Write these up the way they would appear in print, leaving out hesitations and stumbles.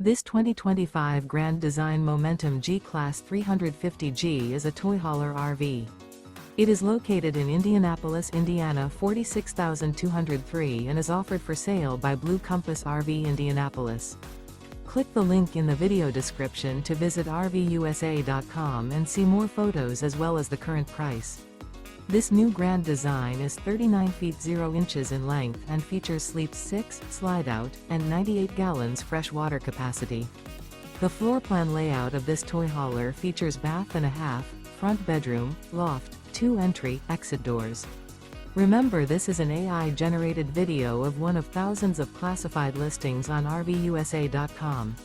This 2025 Grand Design Momentum G-Class 350G is a toy hauler RV. It is located in Indianapolis, Indiana 46203 and is offered for sale by Blue Compass RV Indianapolis. Click the link in the video description to visit RVUSA.com and see more photos as well as the current price. This new Grand Design is 39 feet 0 inches in length and features sleeps 6, slide-out, and 98 gallons fresh water capacity. The floor plan layout of this toy hauler features bath and a half, front bedroom, loft, 2 entry, exit doors. Remember, this is an AI-generated video of one of thousands of classified listings on RVUSA.com.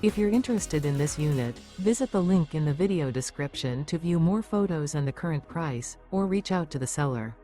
If you're interested in this unit, visit the link in the video description to view more photos and the current price, or reach out to the seller.